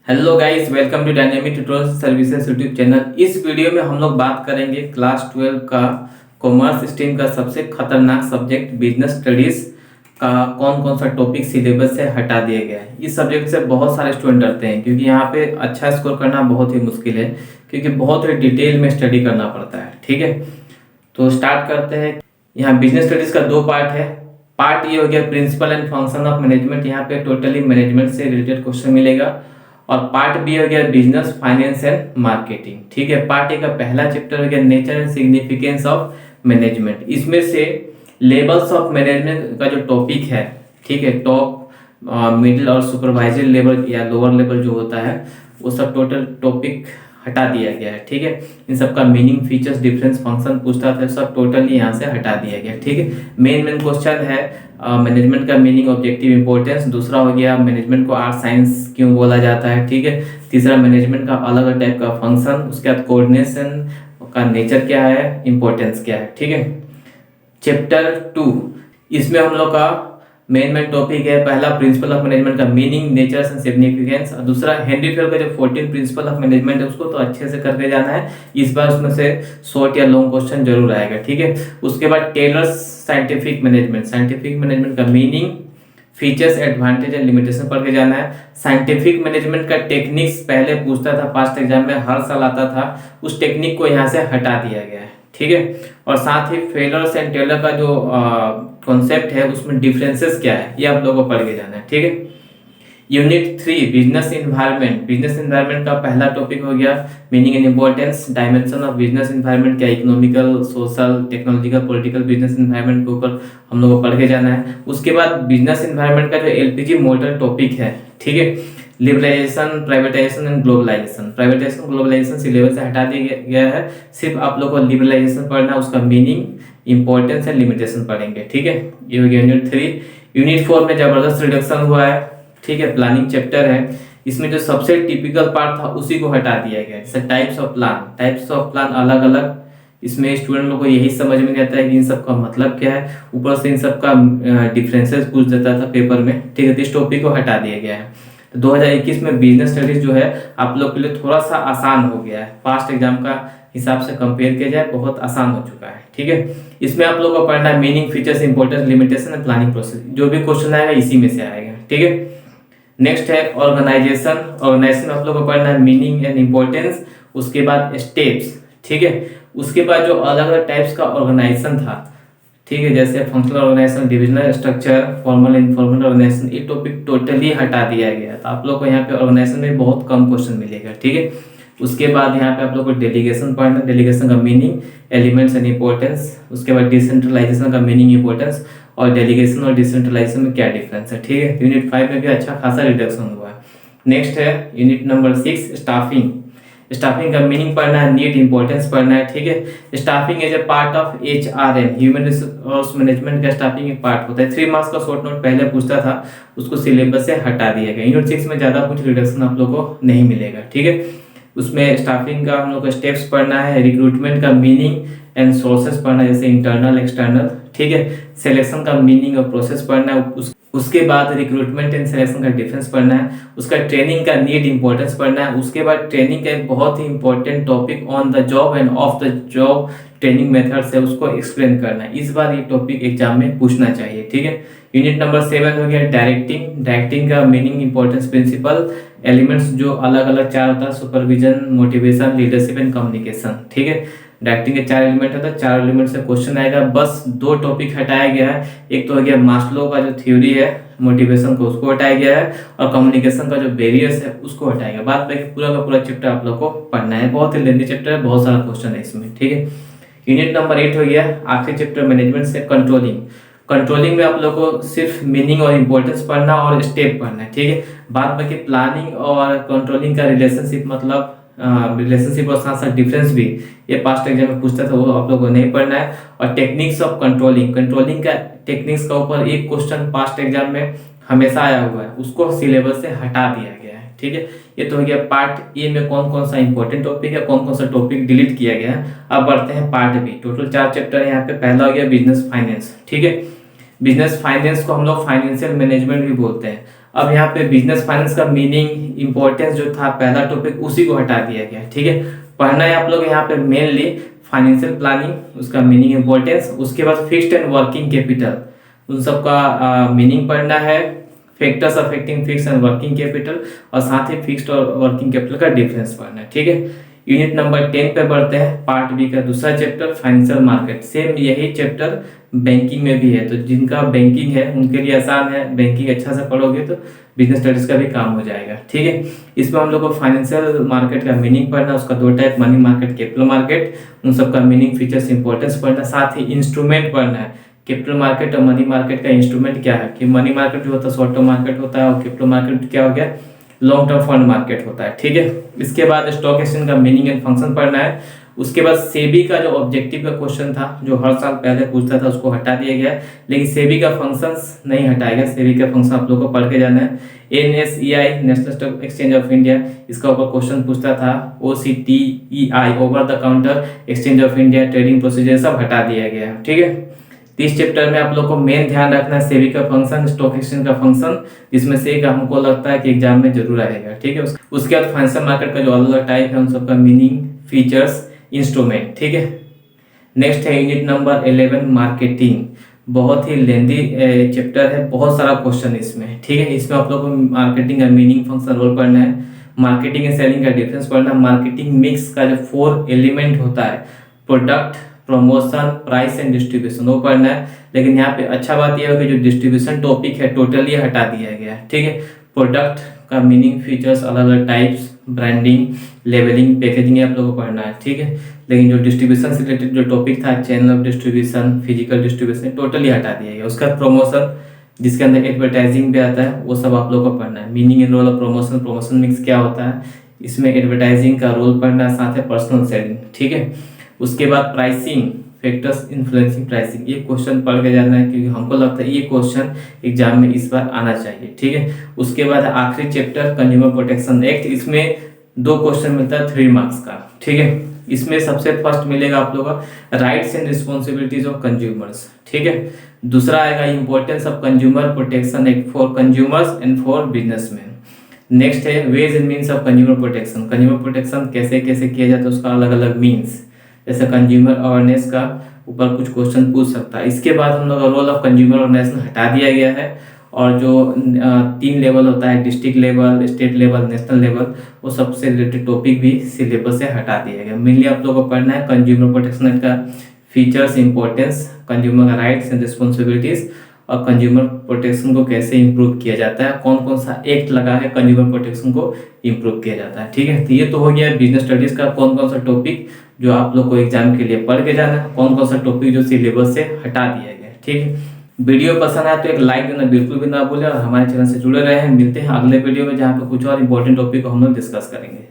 Hello guys, welcome to dynamic tutorial services YouTube channel. इस video में हम लोग बात करेंगे क्लास 12 का कॉमर्स स्ट्रीम का सबसे खतरनाक सब्जेक्ट बिजनेस स्टडीज का कौन कौन सा टॉपिक सिलेबस से हटा दिया गया है। इस सब्जेक्ट से बहुत सारे स्टूडेंट डरते हैं क्योंकि यहाँ पे अच्छा स्कोर करना बहुत ही मुश्किल है, क्योंकि बहुत ही डिटेल में स्टडी करना पड़ता है। ठीक है, तो स्टार्ट करते हैं। यहाँ बिजनेस स्टडीज का दो पार्ट है। पार्ट ये हो गया principle and function of management, यहाँ पे टोटली मैनेजमेंट से रिलेटेड क्वेश्चन मिलेगा। और पार्ट बी हो गया बिजनेस फाइनेंस एंड मार्केटिंग। ठीक है, पार्ट ए का पहला चैप्टर हो गया nature and significance of management. इसमें से लेवल्स ऑफ मैनेजमेंट का जो टॉपिक है, ठीक है, टॉप मिडिल और सुपरवाइजरी लेवल या लोअर लेवल जो होता है वो सब टोटल टॉपिक हटा दिया गया है। ठीक है, इन सब का मीनिंग, फीचर्स, डिफरेंस, फंक्शन पूछता था, सब टोटली यहाँ से हटा दिया गया। ठीक है, मेन क्वेश्चन है मैनेजमेंट का मीनिंग, ऑब्जेक्टिव इंपॉर्टेंस। दूसरा हो गया मैनेजमेंट को आर्ट साइंस क्यों बोला जाता है। ठीक है, तीसरा मैनेजमेंट का अलग अलग टाइप का फंक्शन, उसके बाद कोऑर्डिनेशन का नेचर क्या है, इंपॉर्टेंस क्या है। ठीक है, चैप्टर 2 इसमें हम लोग का मेन टॉपिक है पहला प्रिंसिपल ऑफ मैनेजमेंट का मीनिंग, नेचर एंड सिग्निफिकेंस। और दूसरा हेनरी फेल का जो 14 प्रिंसिपल ऑफ मैनेजमेंट है उसको तो अच्छे से करके जाना है। इस बार उसमें से शॉर्ट या लॉन्ग क्वेश्चन जरूर आएगा। ठीक है, उसके बाद Taylor's scientific management, scientific management का meaning, features, advantage and limitation पढ़ के जाना है। साइंटिफिक मैनेजमेंट का टेक्निक्स पहले पूछता था, पास्ट एग्जाम में हर साल आता था, उस टेक्निक को यहाँ से हटा दिया गया है। ठीक है, और साथ ही फेलर्स एंड टेलर का जो कॉन्सेप्ट है उसमें डिफरेंसेस क्या है ये आप लोगों को पढ़ के जाना है। ठीक है, unit 3 business environment. Business environment का पहला टॉपिक हो गया meaning and importance, dimension of business environment, क्या economical, social, technological, political business environment के ऊपर हम लोग को पढ़ के जाना है। उसके बाद बिजनेस इन्वायरमेंट का जो एलपीजी मॉडल टॉपिक है, ठीक है, liberalisation, privatisation and globalisation. Privatisation, globalisation syllabus से हटा दिया गया है, सिर्फ आप लोग को लिबरलाइजेशन पढ़ना है, उसका मीनिंग, इंपॉर्टेंस एंड लिमिटेशन पढ़ेंगे। ठीक है, ये हो गया यूनिट 3। यूनिट 4 में जबरदस्त रिडक्शन हुआ है। ठीक है, प्लानिंग चैप्टर है, इसमें जो सबसे टिपिकल पार्ट था उसी को हटा दिया गया है। जैसे types of plan, types of plan अलग अलग, इसमें स्टूडेंट लोग को यही समझ में नहीं आता है कि इन सब का मतलब क्या है, ऊपर से इन सब का डिफरेंसेस पूछ देता था पेपर में। ठीक है, तो इस टॉपिक को हटा दिया गया है। तो 2021 में बिजनेस स्टडीज जो है आप लोग के लिए थोड़ा सा आसान हो गया है, पास्ट एग्जाम का हिसाब से कंपेयर किया जाए बहुत आसान हो चुका है। ठीक है, इसमें आप लोग को पढ़ना है meaning, features, importance, limitation and planning process. जो भी क्वेश्चन आएगा इसी में से आएगा। ठीक है, नेक्स्ट है ऑर्गेनाइजेशन। ऑर्गेनाइजेशन आप लोग को पढ़ना है मीनिंग एंड इंपॉर्टेंस, उसके बाद स्टेप्स। ठीक है, उसके बाद जो अलग अलग टाइप्स का ऑर्गेनाइजेशन था, ठीक है, जैसे functional organisation, divisional structure, formal informal organisation, ये टॉपिक टोटली हटा दिया गया। तो आप लोग को यहाँ पे ऑर्गेनाइजेशन में बहुत कम क्वेश्चन मिलेगा। ठीक है, उसके बाद यहाँ पे आप लोग को डेलीगेशन पढ़ना, डेलीगेशन का मीनिंग, एलिमेंट्स एंड इंपॉर्टेंस। उसके बाद डिसेंट्रलाइजेशन का मीनिंग, इंपॉर्टेंस, और डेलीगेशन और डिसेंट्रलाइजेशन में क्या डिफरेंस है। ठीक है, यूनिट 5 में भी अच्छा खासा रिडक्शन हुआ है। नेक्स्ट है यूनिट नंबर 6 स्टाफिंग। स्टाफिंग का मीनिंग पढ़ना है, नीड, इंपॉर्टेंस पढ़ना है। ठीक है, staffing as a part of HRM, human resource management का स्टाफिंग एक पार्ट होता है। 3 मार्क्स का शॉर्ट नोट पहले पूछता था, उसको सिलेबस से हटा दिया गया। यूनिट 6 में ज्यादा कुछ रिडक्शन आप लोग को नहीं मिलेगा। ठीक है, उसमें स्टाफिंग का हम लोग को स्टेप्स पढ़ना है, रिक्रूटमेंट का मीनिंग एंड सोर्सेस पढ़ना है, जैसे इंटरनल, एक्सटर्नल। ठीक है, सिलेक्शन का मीनिंग और प्रोसेस पढ़ना है, उसके बाद रिक्रूटमेंट एंड सिलेक्शन का डिफरेंस पढ़ना है, उसका ट्रेनिंग का नीड, इंपॉर्टेंस पढ़ना है। उसके बाद ट्रेनिंग का एक बहुत ही important topic on the job and off the job training methods है, उसको एक्सप्लेन करना है। इस बार ये टॉपिक एग्जाम में पूछना चाहिए। ठीक है, यूनिट नंबर 7 हो गया डायरेक्टिंग। डायरेक्टिंग का मीनिंग, इंपॉर्टेंस, प्रिंसिपल, एलिमेंट्स जो अलग अलग 4 होता है, supervision, motivation, leadership and communication. ठीक है, डायरेक्टिंग के 4 एलिमेंट होता है, 4 एलिमेंट से क्वेश्चन आएगा। बस 2 टॉपिक हटाया गया है, एक तो हो गया मास्लो का जो थ्योरी है मोटिवेशन को, उसको हटाया गया है, और कम्युनिकेशन का जो बैरियर्स है उसको हटाया गया। बात बाकी पूरा का पूरा चैप्टर आप लोग को पढ़ना है, बहुत ही लेंथी चैप्टर है, बहुत सारा क्वेश्चन है इसमें। ठीक है, यूनिट नंबर 8 हो गया आखिरी चैप्टर मैनेजमेंट से कंट्रोलिंग। कंट्रोलिंग में आप लोग को सिर्फ मीनिंग और इंपॉर्टेंस पढ़ना और स्टेप पढ़ना है। ठीक है, बाद बाकी प्लानिंग और कंट्रोलिंग का रिलेशनशिप, मतलब रिलेशनशिप और साथ साथ डिफरेंस भी ये पास्ट एग्जाम में पूछता था, वो आप लोगों को नहीं पढ़ना है। और टेक्निक्स ऑफ कंट्रोलिंग, कंट्रोलिंग का टेक्निक्स का ऊपर एक क्वेश्चन पास्ट एग्जाम में हमेशा आया हुआ है, उसको सिलेबस से हटा दिया गया है। ठीक है, ये तो हो गया पार्ट ए में कौन कौन सा इंपॉर्टेंट टॉपिक है, कौन कौन सा टॉपिक डिलीट किया गया है। अब बढ़ते हैं पार्ट बी। टोटल 4 चैप्टर है यहाँ पे। पहला हो गया बिजनेस फाइनेंस। ठीक है, बिजनेस फाइनेंस को हम लोग फाइनेंशियल मैनेजमेंट भी बोलते हैं। अब यहाँ पे बिजनेस फाइनेंस का मीनिंग इंपॉर्टेंस जो था पहला टॉपिक उसी को हटा दिया गया। ठीक है, पढ़ना है आप लोग यहाँ पे मेनली फाइनेंशियल प्लानिंग, उसका मीनिंग इंपॉर्टेंस, उसके बाद फिक्स्ड एंड वर्किंग कैपिटल उन सब का मीनिंग पढ़ना है, factors affecting fixed and working capital, और साथ ही फिक्स्ड और वर्किंग कैपिटल का डिफरेंस पढ़ना है। ठीक है, यूनिट नंबर 10 पे बढ़ते हैं, पार्ट बी का दूसरा चैप्टर फाइनेंशियल मार्केट। सेम यही चैप्टर बैंकिंग में भी है, तो जिनका बैंकिंग है उनके लिए आसान है, बैंकिंग अच्छा से पढ़ोगे तो बिजनेस स्टडीज का भी काम हो जाएगा। ठीक है, इसमें हम लोग को फाइनेंशियल मार्केट का मीनिंग पढ़ना, उसका दो type, money market, capital market, उन सब का मीनिंग, फीचर्स, इंपॉर्टेंस पढ़ना, साथ ही इंस्ट्रूमेंट पढ़ना है। कैपिटल मार्केट और मनी मार्केट का इंस्ट्रूमेंट क्या है, कि मनी मार्केट जो होता है शॉर्ट टर्म मार्केट होता है, और कैपिटल मार्केट क्या हो गया, लॉन्ग टर्म फंड मार्केट होता है। ठीक है, इसके बाद स्टॉक एक्सचेंज का मीनिंग एंड फंक्शन पढ़ना है। उसके बाद सेबी का जो ऑब्जेक्टिव का क्वेश्चन था जो हर साल पहले पूछता था उसको हटा दिया गया है, लेकिन सेबी का फंक्शंस नहीं हटाएगा, सेबी का फंक्शन आप लोग को पढ़ के जाना है। NSEI national stock exchange of India, इसका ऊपर क्वेश्चन पूछता था। OCTEI over the counter exchange of India, trading procedure सब हटा दिया गया है। ठीक है, इस चैप्टर में आप लोग को मेन ध्यान रखना है सेबी का फंक्शन, स्टॉक एक्सचेंज का फंक्शन, जिसमें से एक हमको लगता है कि एग्जाम में जरूर आएगा। ठीक है, उसके बाद फाइनेंशियल मार्केट का जो अलग अलग टाइप है उन सबका मीनिंग, फीचर्स, इंस्ट्रूमेंट। ठीक है, नेक्स्ट है यूनिट नंबर 11 मार्केटिंग। बहुत ही लेंदी चैप्टर है, बहुत सारा क्वेश्चन इसमें। ठीक है, इसमें आप लोग को मार्केटिंग का मीनिंग, फंक्शन, रोल पढ़ना है, मार्केटिंग एंड सेलिंग का डिफरेंस पढ़ना, मार्केटिंग मिक्स का जो 4 एलिमेंट होता है, product, promotion, price and distribution, वो पढ़ना है। लेकिन यहाँ पे अच्छा बात यह है कि जो डिस्ट्रीब्यूशन टॉपिक है टोटली हटा दिया गया है। ठीक है, प्रोडक्ट का मीनिंग, फीचर्स, अलग अलग टाइप्स, ब्रांडिंग, लेवलिंग, पैकेजिंग आप लोगों को पढ़ना है। ठीक है, लेकिन जो डिस्ट्रीब्यूशन से रिलेटेड जो टॉपिक था, channel of distribution, physical distribution, totally हटा दिया गया। उसका प्रमोशन जिसके अंदर एडवर्टाइजिंग भी आता है, वो सब आप लोगों को पढ़ना है। Meaning and role of promotion, promotion mix क्या होता है, इसमें एडवर्टाइजिंग का रोल पढ़ना, साथ है पर्सनल सेलिंग। ठीक है, उसके बाद प्राइसिंग, फैक्टर्स इन्फ्लुएंसिंग प्राइसिंग, ये क्वेश्चन पढ़ के जाना है क्योंकि हमको लगता है ये क्वेश्चन एग्जाम में इस बार आना चाहिए। ठीक है, उसके बाद आखिरी चैप्टर कंज्यूमर प्रोटेक्शन एक्ट, इसमें 2 क्वेश्चन मिलता है 3 मार्क्स का। ठीक है, इसमें सबसे फर्स्ट मिलेगा आप लोगों का rights and responsibilities of consumers. ठीक है, दूसरा आएगा importance of consumer protection act for consumers and for businessman. Next है ways and means of consumer protection, consumer protection कैसे कैसे किया जाता है, उसका अलग अलग मीन्स, जैसे कंज्यूमर अवेयरनेस का ऊपर कुछ क्वेश्चन पूछ सकता है। इसके बाद हम लोग रोल ऑफ कंज्यूमर अवेयरनेस हटा दिया गया है, और जो 3 लेवल होता है, district level, state level, national level, वो सबसे रिलेटेड टॉपिक भी सिलेबस से हटा दिया गया। मेनली आप लोगों को पढ़ना है कंज्यूमर प्रोटेक्शन एक्ट का फीचर्स, इंपॉर्टेंस, कंज्यूमर का राइट्स एंड रिस्पॉन्सिबिलिटीज, और कंज्यूमर प्रोटेक्शन को कैसे इंप्रूव किया जाता है, कौन कौन सा एक्ट लगा है कंज्यूमर प्रोटेक्शन को इंप्रूव किया जाता है। ठीक है, तो ये तो हो गया बिजनेस स्टडीज का कौन कौन सा टॉपिक जो आप लोग को एग्जाम के लिए पढ़ के जाना है, कौन कौन सा टॉपिक जो सिलेबस से हटा दिया गया। ठीक है, वीडियो पसंद आए तो एक लाइक देना बिल्कुल भी ना भूलें, और हमारे चैनल से जुड़े रहे हैं। मिलते हैं अगले वीडियो में जहाँ पे कुछ और इंपॉर्टेंट टॉपिक को हम लोग डिस्कस करेंगे।